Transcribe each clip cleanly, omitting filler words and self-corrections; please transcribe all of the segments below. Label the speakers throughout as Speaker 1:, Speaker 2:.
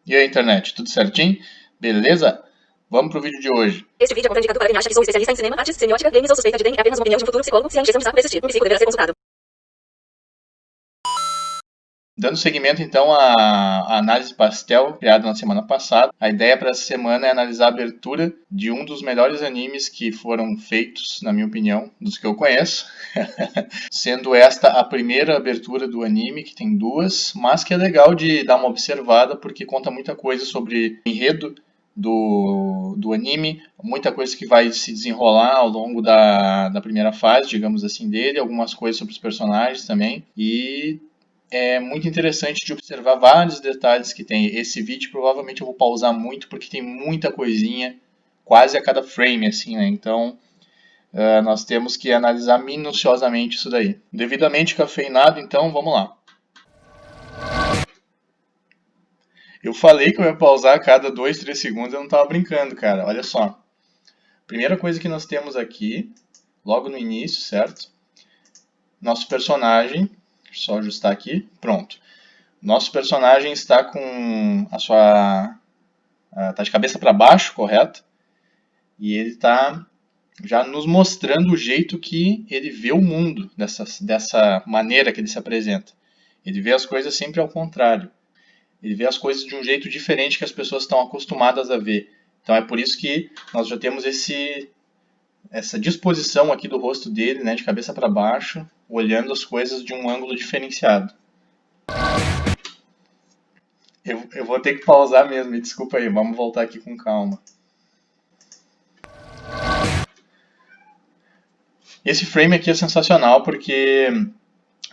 Speaker 1: E aí, internet, tudo certinho? Beleza? Vamos pro vídeo de hoje.
Speaker 2: Este vídeo é contraindicado para quem acha que sou especialista em cinema, artes, semiótica, games ou suspeita de dengue. É apenas uma opinião de um futuro psicólogo. Se a injeção de saco persistir, um psico deverá ser consultado.
Speaker 1: Dando seguimento então à análise pastel criada na semana passada, a ideia para essa semana é analisar a abertura de um dos melhores animes que foram feitos, na minha opinião, dos que eu conheço, sendo esta a primeira abertura do anime, que tem duas, mas que é legal de dar uma observada porque conta muita coisa sobre o enredo do anime, muita coisa que vai se desenrolar ao longo da primeira fase, digamos assim, dele, algumas coisas sobre os personagens também, e é muito interessante de observar vários detalhes que tem. Esse vídeo provavelmente eu vou pausar muito porque tem muita coisinha quase a cada frame, assim, né? Então nós temos que analisar minuciosamente isso daí. Devidamente cafeinado, então vamos lá. Eu falei que eu ia pausar a cada 2, 3 segundos, eu não estava brincando, cara. Olha só. Primeira coisa que nós temos aqui, logo no início, certo? Nosso personagem, só ajustar aqui, pronto. Nosso personagem está com a sua... Está de cabeça para baixo, correto? E ele está já nos mostrando o jeito que ele vê o mundo, dessa maneira que ele se apresenta. Ele vê as coisas sempre ao contrário. Ele vê as coisas de um jeito diferente que as pessoas estão acostumadas a ver. Então é por isso que nós já temos essa disposição aqui do rosto dele, né, de cabeça para baixo, olhando as coisas de um ângulo diferenciado. Eu vou ter que pausar mesmo, me desculpa aí, vamos voltar aqui com calma. Esse frame aqui é sensacional porque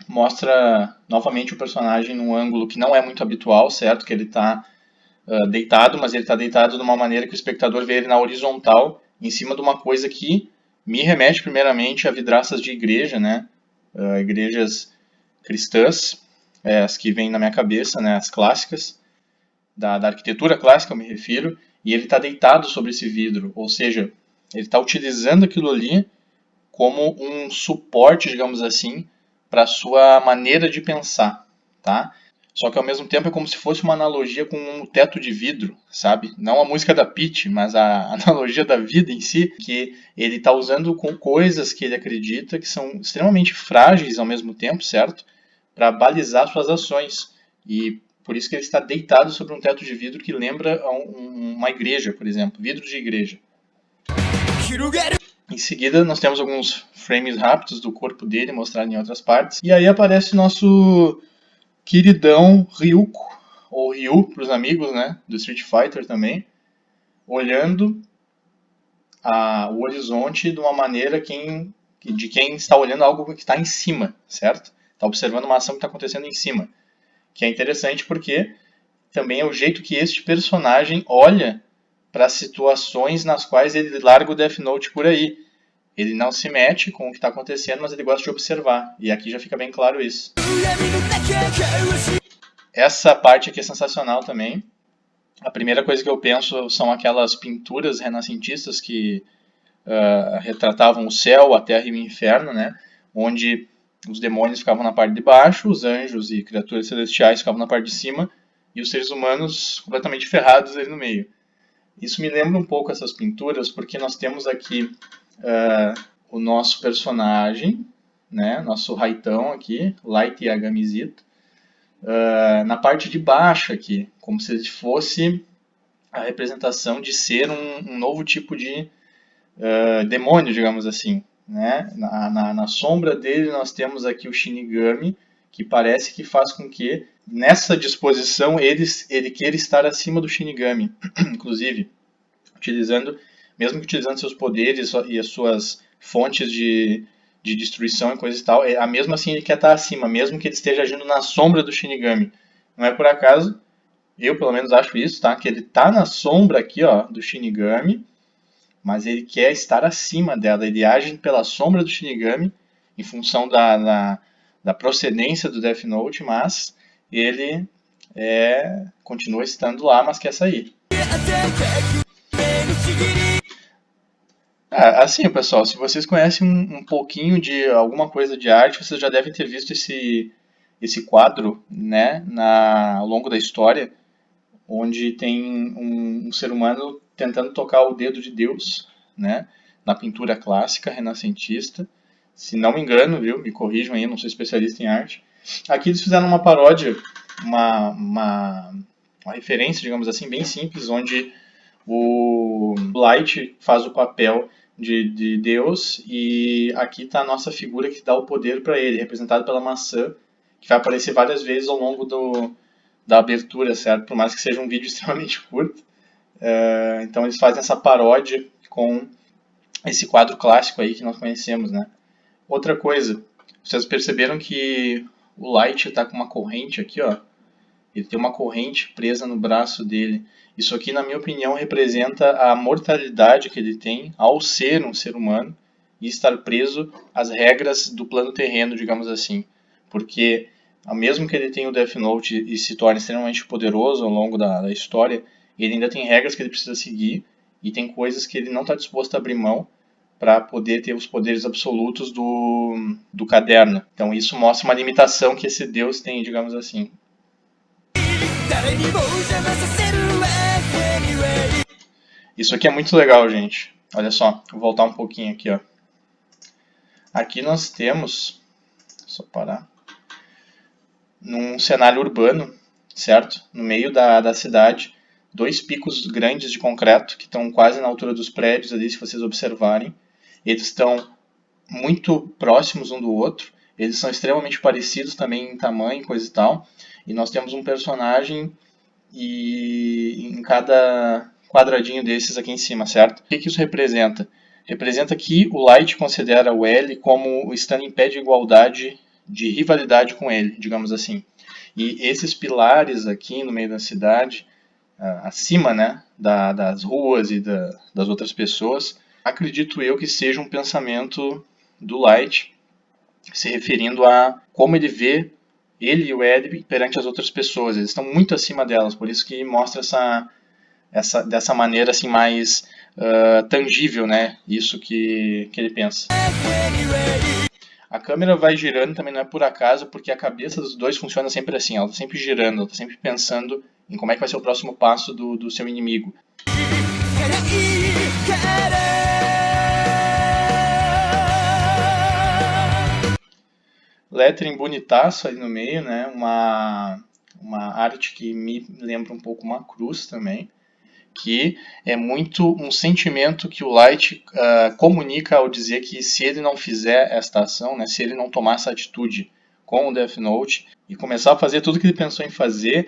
Speaker 1: mostra novamente o personagem num ângulo que não é muito habitual, certo? Que ele está deitado, mas ele está deitado de uma maneira que o espectador vê ele na horizontal, em cima de uma coisa que me remete primeiramente a vidraças de igreja, né? Igrejas cristãs, as que vêm na minha cabeça, né? As clássicas, da arquitetura clássica eu me refiro, e ele está deitado sobre esse vidro, ou seja, ele está utilizando aquilo ali como um suporte, digamos assim, para a sua maneira de pensar, tá? Só que ao mesmo tempo é como se fosse uma analogia com um teto de vidro, sabe? Não a música da Pitty, mas a analogia da vida em si, que ele está usando com coisas que ele acredita que são extremamente frágeis ao mesmo tempo, certo? Para balizar suas ações. E por isso que ele está deitado sobre um teto de vidro que lembra uma igreja, por exemplo, vidro de igreja. Em seguida, nós temos alguns frames rápidos do corpo dele, mostrado em outras partes. E aí aparece nosso queridão Ryuko, ou Ryu para os amigos, né, do Street Fighter também, olhando o horizonte de uma maneira de quem está olhando algo que está em cima, certo? Está observando uma ação que está acontecendo em cima. Que é interessante porque também é o jeito que este personagem olha para situações nas quais ele larga o Death Note por aí. Ele não se mete com o que está acontecendo, mas ele gosta de observar. E aqui já fica bem claro isso. Essa parte aqui é sensacional também. A primeira coisa que eu penso são aquelas pinturas renascentistas que retratavam o céu, a terra e o inferno, né? Onde os demônios ficavam na parte de baixo, os anjos e criaturas celestiais ficavam na parte de cima, e os seres humanos completamente ferrados ali no meio. Isso me lembra um pouco essas pinturas, porque nós temos aqui o nosso personagem, né, nosso Raitão aqui, Light Yagamizito, na parte de baixo aqui, como se ele fosse a representação de ser um novo tipo de demônio, digamos assim. Né? Na sombra dele nós temos aqui o Shinigami, que parece que faz com que nessa disposição ele queira estar acima do Shinigami, inclusive mesmo que utilizando seus poderes e as suas fontes de destruição e coisa e tal, mesmo assim ele quer estar acima, mesmo que ele esteja agindo na sombra do Shinigami. Não é por acaso, eu pelo menos acho isso, tá? Que ele está na sombra aqui, ó, do Shinigami, mas ele quer estar acima dela, ele age pela sombra do Shinigami, em função da procedência do Death Note, mas ele continua estando lá, mas quer sair. Assim, pessoal, se vocês conhecem um pouquinho de alguma coisa de arte, vocês já devem ter visto esse quadro, né, ao longo da história, onde tem um ser humano tentando tocar o dedo de Deus, né, na pintura clássica renascentista. Se não me engano, viu? Me corrijam aí, eu não sou especialista em arte. Aqui eles fizeram uma paródia, uma referência, digamos assim, bem simples, onde o Light faz o papel de Deus e aqui está a nossa figura que dá o poder para ele, representado pela maçã, que vai aparecer várias vezes ao longo da abertura, certo? Por mais que seja um vídeo extremamente curto. Então eles fazem essa paródia com esse quadro clássico aí que nós conhecemos, né? Outra coisa, vocês perceberam que o Light está com uma corrente aqui, ó. Ele tem uma corrente presa no braço dele. Isso aqui, na minha opinião, representa a mortalidade que ele tem ao ser um ser humano e estar preso às regras do plano terreno, digamos assim. Porque, mesmo que ele tenha o Death Note e se torne extremamente poderoso ao longo da história, ele ainda tem regras que ele precisa seguir e tem coisas que ele não está disposto a abrir mão para poder ter os poderes absolutos do caderno. Então isso mostra uma limitação que esse Deus tem, digamos assim. Isso aqui é muito legal, gente. Olha só, vou voltar um pouquinho aqui, ó. Aqui nós temos, só parar, num cenário urbano, certo? No meio da cidade, dois picos grandes de concreto que estão quase na altura dos prédios ali, se vocês observarem. Eles estão muito próximos um do outro. Eles são extremamente parecidos também em tamanho, coisa e tal. E nós temos um personagem em cada quadradinho desses aqui em cima, certo? O que isso representa? Representa que o Light considera o L como estando em pé de igualdade, de rivalidade com ele, digamos assim. E esses pilares aqui no meio da cidade, acima, né, das ruas e das outras pessoas, acredito eu que seja um pensamento do Light, se referindo a como ele vê ele e o Ed perante as outras pessoas. Eles estão muito acima delas, por isso que mostra dessa maneira assim mais tangível, né, isso que ele pensa. A câmera vai girando também não é por acaso, porque a cabeça dos dois funciona sempre assim, ela está sempre girando, ela está sempre pensando em como é que vai ser o próximo passo do seu inimigo. Lettering bonitaço ali no meio, né? Uma arte que me lembra um pouco uma cruz também, que é muito um sentimento que o Light comunica ao dizer que se ele não fizer esta ação, né, se ele não tomar essa atitude com o Death Note e começar a fazer tudo que ele pensou em fazer,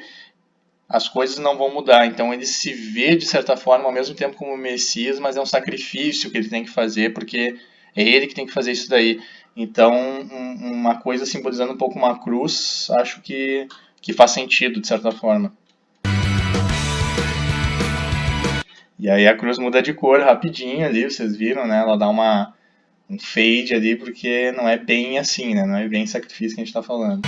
Speaker 1: as coisas não vão mudar. Então ele se vê, de certa forma, ao mesmo tempo como Messias, mas é um sacrifício que ele tem que fazer, porque é ele que tem que fazer isso daí. Então, uma coisa simbolizando um pouco uma cruz, acho que faz sentido, de certa forma. E aí a cruz muda de cor rapidinho ali, vocês viram, né? Ela dá um fade ali, porque não é bem assim, né? Não é bem sacrifício que a gente está falando.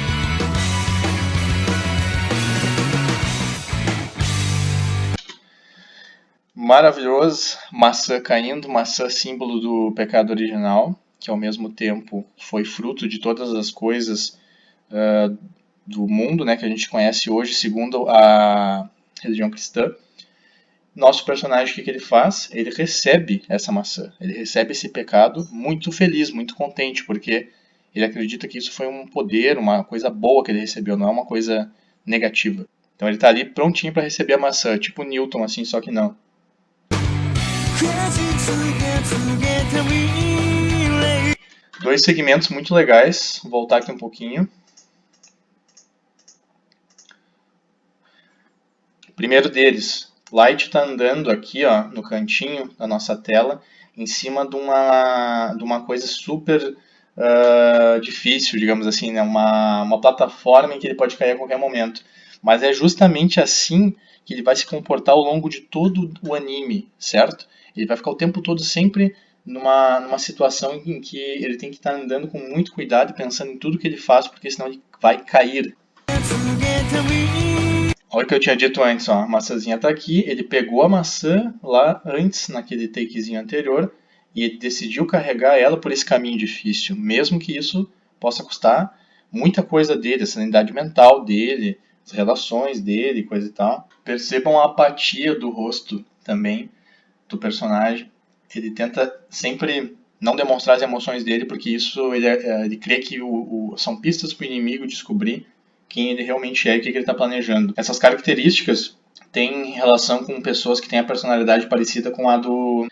Speaker 1: Maravilhoso, maçã caindo, maçã símbolo do pecado original, que ao mesmo tempo foi fruto de todas as coisas do mundo, né, que a gente conhece hoje, segundo a religião cristã. Nosso personagem, o que ele faz? Ele recebe essa maçã, ele recebe esse pecado muito feliz, muito contente, porque ele acredita que isso foi um poder, uma coisa boa que ele recebeu, não é uma coisa negativa. Então ele está ali prontinho para receber a maçã, tipo Newton, assim, só que não. Dois segmentos muito legais, vou voltar aqui um pouquinho. O primeiro deles, Light está andando aqui, ó, no cantinho da nossa tela, em cima de uma coisa super difícil, digamos assim, né? Uma plataforma em que ele pode cair a qualquer momento. Mas é justamente assim que ele vai se comportar ao longo de todo o anime, certo? Ele vai ficar o tempo todo sempre numa situação em que ele tem que estar andando com muito cuidado e pensando em tudo que ele faz, porque senão ele vai cair. Olha o que eu tinha dito antes, ó, a maçãzinha está aqui, ele pegou a maçã lá antes, naquele takezinho anterior, e ele decidiu carregar ela por esse caminho difícil, mesmo que isso possa custar muita coisa dele, a sanidade mental dele, as relações dele, coisa e tal. Percebam a apatia do rosto também do personagem. Ele tenta sempre não demonstrar as emoções dele, porque isso ele crê que são pistas para o inimigo descobrir quem ele realmente é e o que ele está planejando. Essas características têm relação com pessoas que têm a personalidade parecida com a do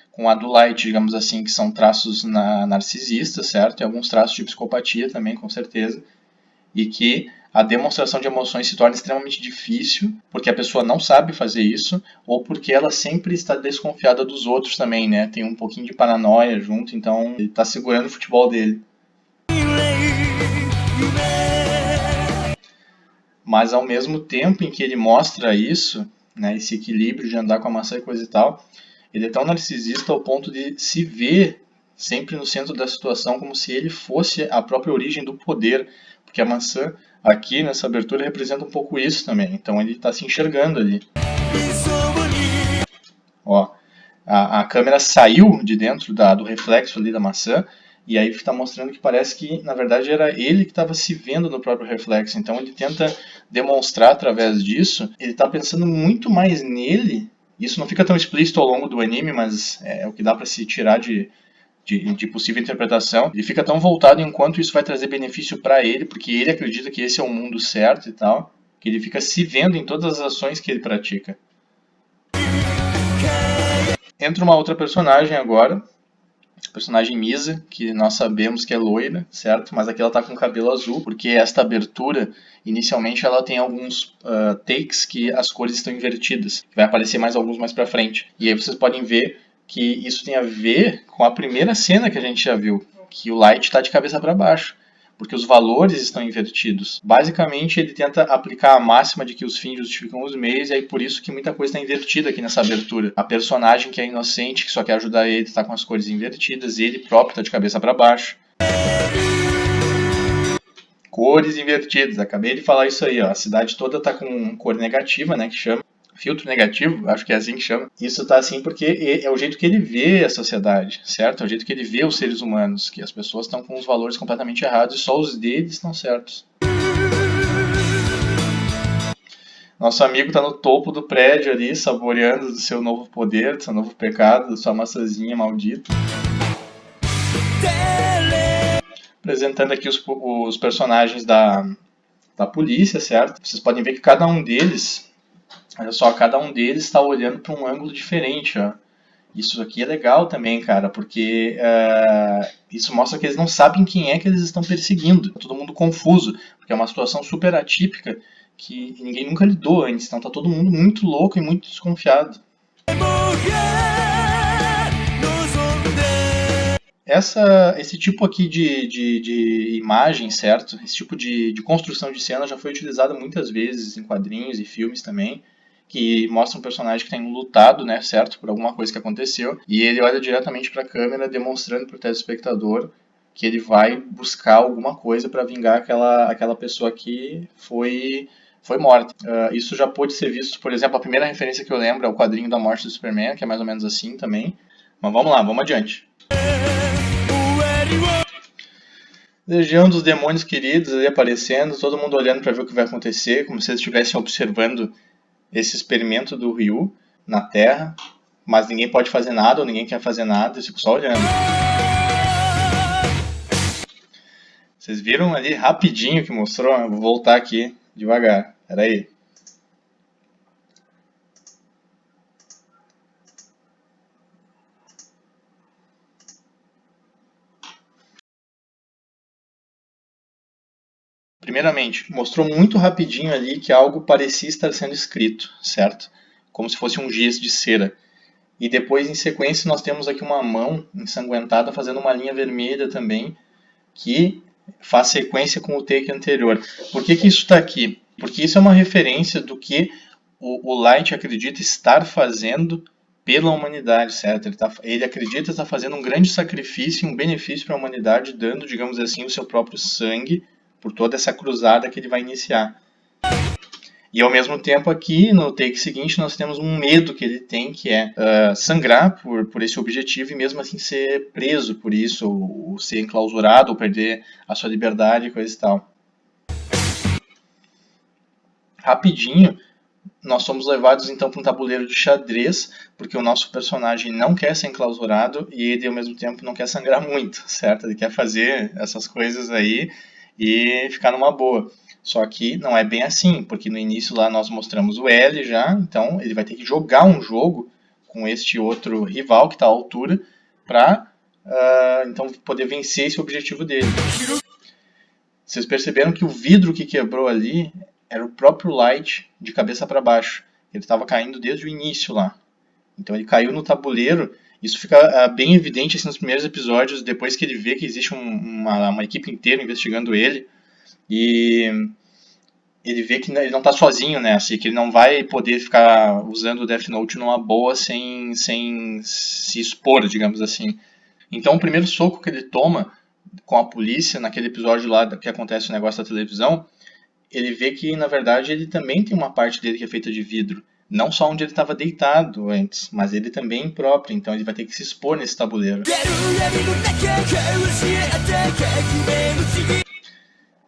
Speaker 1: Light, digamos assim, que são traços narcisistas, certo? E alguns traços de psicopatia também, com certeza. E que a demonstração de emoções se torna extremamente difícil, porque a pessoa não sabe fazer isso, ou porque ela sempre está desconfiada dos outros também, né? Tem um pouquinho de paranoia junto, então ele está segurando o futebol dele. Mas ao mesmo tempo em que ele mostra isso, né, esse equilíbrio de andar com a maçã e coisa e tal, ele é tão narcisista ao ponto de se ver sempre no centro da situação, como se ele fosse a própria origem do poder, porque a maçã aqui nessa abertura representa um pouco isso também, então ele está se enxergando ali. Ó, a câmera saiu de dentro do reflexo ali da maçã, e aí está mostrando que parece que, na verdade, era ele que estava se vendo no próprio reflexo. Então ele tenta demonstrar através disso, ele está pensando muito mais nele. Isso não fica tão explícito ao longo do anime, mas é o que dá para se tirar de possível interpretação. Ele fica tão voltado enquanto isso vai trazer benefício para ele, porque ele acredita que esse é o mundo certo e tal, que ele fica se vendo em todas as ações que ele pratica. Entra uma outra personagem agora, a personagem Misa, que nós sabemos que é loira, certo? Mas aqui ela tá com cabelo azul, porque esta abertura, inicialmente ela tem alguns takes que as cores estão invertidas. Vai aparecer mais alguns mais pra frente. E aí vocês podem ver que isso tem a ver com a primeira cena que a gente já viu, que o Light está de cabeça para baixo, porque os valores estão invertidos. Basicamente, ele tenta aplicar a máxima de que os fins justificam os meios, e aí por isso que muita coisa está invertida aqui nessa abertura. A personagem que é inocente, que só quer ajudar ele, está com as cores invertidas, e ele próprio está de cabeça para baixo. Cores invertidas, acabei de falar isso aí, ó. A cidade toda está com cor negativa, né, que chama. Filtro negativo, acho que é assim que chama. Isso está assim porque é o jeito que ele vê a sociedade, certo? É o jeito que ele vê os seres humanos, que as pessoas estão com os valores completamente errados e só os deles estão certos. Nosso amigo está no topo do prédio ali, saboreando do seu novo poder, do seu novo pecado, da sua maçãzinha maldita. Apresentando aqui os personagens da polícia, certo? Vocês podem ver que cada um deles... Olha só, cada um deles está olhando para um ângulo diferente, ó. Isso aqui é legal também, cara, porque isso mostra que eles não sabem quem é que eles estão perseguindo. Tá todo mundo confuso, porque é uma situação super atípica que ninguém nunca lidou antes. Então tá todo mundo muito louco e muito desconfiado. Esse tipo aqui de imagem, certo? Esse tipo de construção de cena já foi utilizado muitas vezes em quadrinhos e filmes também, que mostra um personagem que tem lutado, né, certo, por alguma coisa que aconteceu, e ele olha diretamente para a câmera, demonstrando para o telespectador que ele vai buscar alguma coisa para vingar aquela pessoa que foi morta. Isso já pôde ser visto, por exemplo, a primeira referência que eu lembro é o quadrinho da morte do Superman, que é mais ou menos assim também. Mas vamos lá, vamos adiante. Legião dos demônios queridos ali aparecendo, todo mundo olhando para ver o que vai acontecer, como se eles estivessem observando esse experimento do Ryu na Terra, mas ninguém pode fazer nada ou ninguém quer fazer nada, eles ficam só olhando. Vocês viram ali rapidinho que mostrou? Eu vou voltar aqui devagar, peraí. Primeiramente, mostrou muito rapidinho ali que algo parecia estar sendo escrito, certo? Como se fosse um giz de cera. E depois, em sequência, nós temos aqui uma mão ensanguentada fazendo uma linha vermelha também, que faz sequência com o take anterior. Por que isso está aqui? Porque isso é uma referência do que o Light acredita estar fazendo pela humanidade, certo? Ele acredita estar fazendo um grande sacrifício e um benefício para a humanidade, dando, digamos assim, o seu próprio sangue por toda essa cruzada que ele vai iniciar. E ao mesmo tempo aqui, no take seguinte, nós temos um medo que ele tem, que é sangrar por esse objetivo e mesmo assim ser preso por isso, ou ser enclausurado, ou perder a sua liberdade e coisa e tal. Rapidinho, nós somos levados então para um tabuleiro de xadrez, porque o nosso personagem não quer ser enclausurado e ele ao mesmo tempo não quer sangrar muito, certo? Ele quer fazer essas coisas aí e ficar numa boa. Só que não é bem assim, porque no início lá nós mostramos o L já, então ele vai ter que jogar um jogo com este outro rival que está à altura para então poder vencer esse objetivo dele. Vocês perceberam que o vidro que quebrou ali era o próprio Light de cabeça para baixo. Ele estava caindo desde o início lá. Então ele caiu no tabuleiro. Isso fica bem evidente assim, nos primeiros episódios, depois que ele vê que existe uma equipe inteira investigando ele. E ele vê que ele não está sozinho nessa, e que ele não vai poder ficar usando o Death Note numa boa sem se expor, digamos assim. Então o primeiro soco que ele toma com a polícia, naquele episódio lá que acontece o negócio da televisão, ele vê que, na verdade, ele também tem uma parte dele que é feita de vidro. Não só onde ele estava deitado antes, mas ele também próprio. Então ele vai ter que se expor nesse tabuleiro.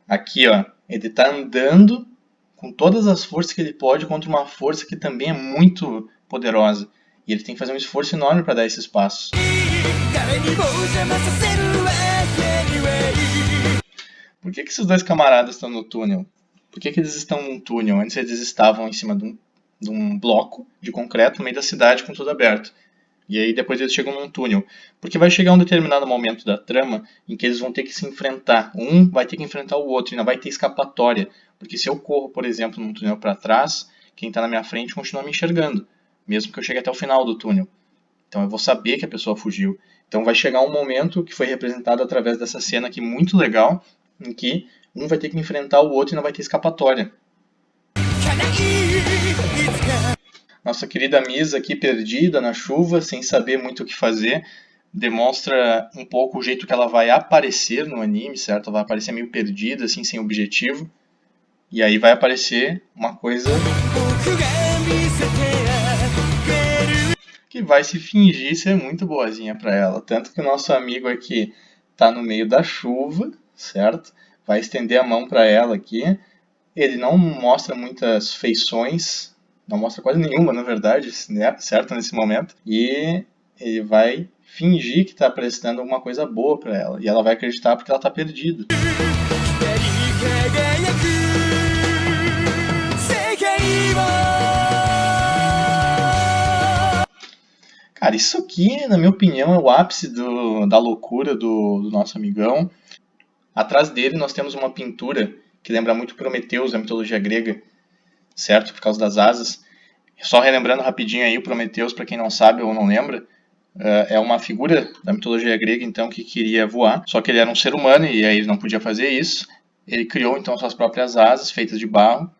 Speaker 1: Aqui, ó, ele está andando com todas as forças que ele pode contra uma força que também é muito poderosa. E ele tem que fazer um esforço enorme para dar esses passos. Por que esses dois camaradas estão no túnel? Por que eles estão num túnel? Antes eles estavam em cima de um bloco de concreto no meio da cidade com tudo aberto. E aí depois eles chegam num túnel. Porque vai chegar um determinado momento da trama em que eles vão ter que se enfrentar. Um vai ter que enfrentar o outro e não vai ter escapatória. Porque se eu corro, por exemplo, num túnel para trás, quem está na minha frente continua me enxergando. Mesmo que eu chegue até o final do túnel. Então eu vou saber que a pessoa fugiu. Então vai chegar um momento que foi representado através dessa cena aqui muito legal, em que um vai ter que enfrentar o outro e não vai ter escapatória. Nossa querida Misa aqui perdida na chuva, sem saber muito o que fazer, demonstra um pouco o jeito que ela vai aparecer no anime, certo? Ela vai aparecer meio perdida, assim, sem objetivo. E aí vai aparecer uma coisa que vai se fingir ser muito boazinha para ela. Tanto que o nosso amigo aqui tá no meio da chuva, certo? Vai estender a mão para ela aqui. Ele não mostra muitas feições, não mostra quase nenhuma, na verdade, né? Certo? Nesse momento. E ele vai fingir que está prestando alguma coisa boa para ela. E ela vai acreditar porque ela está perdida. Cara, isso aqui, na minha opinião, é o ápice da loucura do nosso amigão. Atrás dele nós temos uma pintura que lembra muito Prometeus, da mitologia grega, certo? Por causa das asas. Só relembrando rapidinho aí o Prometeus, para quem não sabe ou não lembra, é uma figura da mitologia grega, então, que queria voar, só que ele era um ser humano e aí ele não podia fazer isso. Ele criou, então, suas próprias asas, feitas de barro,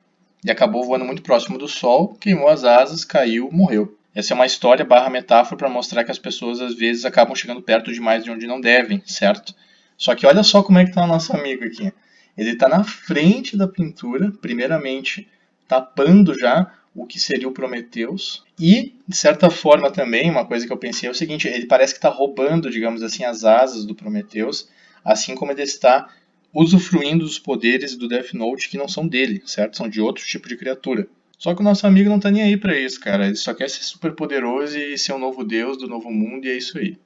Speaker 1: e acabou voando muito próximo do sol, queimou as asas, caiu, morreu. Essa é uma história / metáfora para mostrar que as pessoas às vezes acabam chegando perto demais de onde não devem, certo? Só que olha só como é que está o nosso amigo aqui. Ele está na frente da pintura, primeiramente tapando já o que seria o Prometeus. E, de certa forma também, uma coisa que eu pensei é o seguinte, ele parece que está roubando, digamos assim, as asas do Prometeus, assim como ele está usufruindo dos poderes do Death Note que não são dele, certo? São de outro tipo de criatura. Só que o nosso amigo não tá nem aí pra isso, cara. Ele só quer ser super poderoso e ser o novo deus do novo mundo, e é isso aí.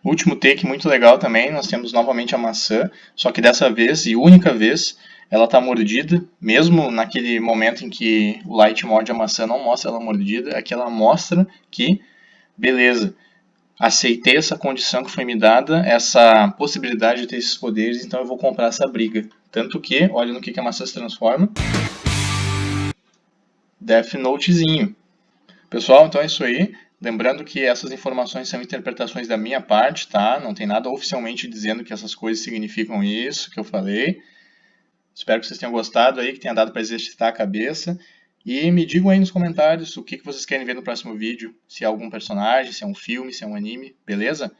Speaker 1: O último take muito legal também, nós temos novamente a maçã, só que dessa vez, e única vez, ela tá mordida, mesmo naquele momento em que o Light morde a maçã, não mostra ela mordida, aqui ela mostra que, beleza, aceitei essa condição que foi me dada, essa possibilidade de ter esses poderes, então eu vou comprar essa briga. Tanto que, olha no que a maçã se transforma. Death Notezinho. Pessoal, então é isso aí. Lembrando que essas informações são interpretações da minha parte, tá? Não tem nada oficialmente dizendo que essas coisas significam isso que eu falei. Espero que vocês tenham gostado aí, que tenha dado para exercitar a cabeça. E me digam aí nos comentários o que vocês querem ver no próximo vídeo. Se é algum personagem, se é um filme, se é um anime, beleza?